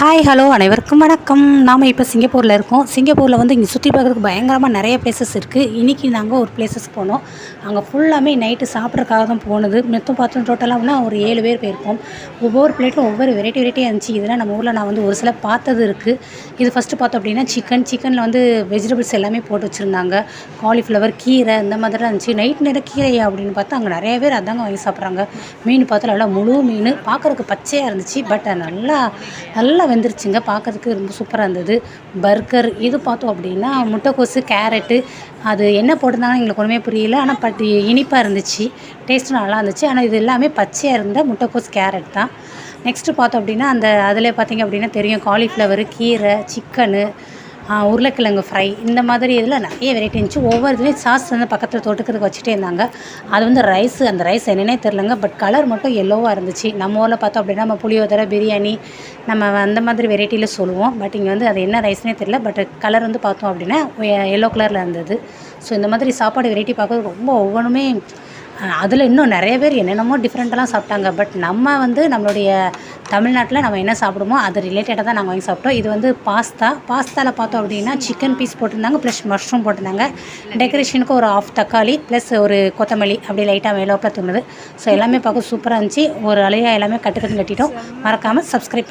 Hi hello அனைவருக்கும் வணக்கம். நாம் இப்போ சிங்கப்பூரில் இருக்கோம். சிங்கப்பூரில் வந்து இங்கே சுற்றி பார்க்குறதுக்கு பயங்கரமாக நிறைய பிளேசஸ் இருக்குது. இன்றைக்கி நாங்கள் ஒரு பிளேசஸ் போனோம். அங்கே ஃபுல்லாமே நைட்டு சாப்பிட்றதுக்காக தான் போனது. மொத்தம் பார்த்தோம் டோட்டலாகனா ஒரு 7 பேர் போயிருக்கோம். ஒவ்வொரு பிளேட்டில் ஒவ்வொரு வெரைட்டியாக இருந்துச்சு. இதெல்லாம் நம்ம ஊரில் நான் வந்து ஒரு சில பார்த்தது இருக்குது. இது ஃபஸ்ட்டு பார்த்தோம் அப்படின்னா சிக்கனில் வந்து வெஜிடபிள்ஸ் எல்லாமே போட்டு வச்சுருந்தாங்க. காலிஃப்ளவர், கீரை இந்த மாதிரி தான் இருந்துச்சு. நைட் நேரம் கீரையா அப்படின்னு பார்த்தா அங்கே நிறைய பேர் அதாங்க வாங்கி சாப்பிட்றாங்க. மீன் பார்த்தா நல்லா முழு மீன் பார்க்குறதுக்கு பச்சையாக இருந்துச்சு. பட் நல்லா நல்லா வெந்துருச்சுங்க. பார்க்கறதுக்கு ரொம்ப சூப்பராக இருந்தது. பர்கர் இது பார்த்தோம் அப்படின்னா முட்டைக்கோசு, கேரட்டு அது என்ன போட்டிருந்தாங்கன்னு எங்களுக்கு ஒன்றுமே புரியல. ஆனால் இனிப்பாக இருந்துச்சு. டேஸ்ட்டும் நல்லா இருந்துச்சு. ஆனால் இது எல்லாமே பச்சையாக இருந்த முட்டைக்கோஸ், கேரட் தான். நெக்ஸ்ட்டு பார்த்தோம் அப்படின்னா அதில் பார்த்திங்க அப்படின்னா தெரியும் காலிஃப்ளவரு, கீரை, சிக்கனு, உருளைக்கிழங்கு ஃப்ரை இந்த மாதிரி இதில் நிறைய வெரைட்டி இருந்துச்சு. ஒவ்வொரு இதுலேயும் சாஸ் வந்து பக்கத்தில் தொட்டுக்கிறதுக்கு வச்சுட்டே இருந்தாங்க. அது வந்து அந்த ரைஸ் என்னன்னே தெரிலங்க. பட் கலர் மட்டும் எல்லோவாக இருந்துச்சு. நம்ம ஊரில் பார்த்தோம் அப்படின்னா நம்ம புளியோதரை, பிரியாணி நம்ம அந்த மாதிரி வெரைட்டியில் சொல்லுவோம். பட் இங்கே வந்து அது என்ன ரைஸ்னே தெரில. பட் கலர் வந்து பார்த்தோம் அப்படின்னா எல்லோ கலரில் இருந்தது. ஸோ இந்த மாதிரி சாப்பாடு வெரைட்டி பார்க்குறது ரொம்ப ஒவ்வொன்றுமே அதில் இன்னும் நிறைய பேர் என்னென்னமோ டிஃப்ரெண்ட்டெல்லாம் சாப்பிட்டாங்க. பட் நம்ம வந்து நம்மளுடைய தமிழ்நாட்டில் நம்ம என்ன சாப்பிடுமோ அது ரிலேட்டடாக தான் நாங்கள் வாங்கி சாப்பிட்டோம். இது வந்து பாஸ்தாவில் பார்த்தோம் அப்படின்னா சிக்கன் பீஸ் போட்டிருந்தாங்க, ப்ளஸ் மஷ்ரூம் போட்டிருந்தாங்க. டெக்கரேஷனுக்கு ஒரு ஆஃப் தக்காளி ப்ளஸ் ஒரு கொத்தமல்லி அப்படி லைட்டாக மேலோப்பில் தூணுது. ஸோ எல்லாமே பார்க்க சூப்பராக இருந்துச்சு. ஒரு அலையாக எல்லாமே கட்டுக்கட்டுன்னு கட்டிட்டோம். மறக்காமல் சப்ஸ்கிரைப் பண்ணி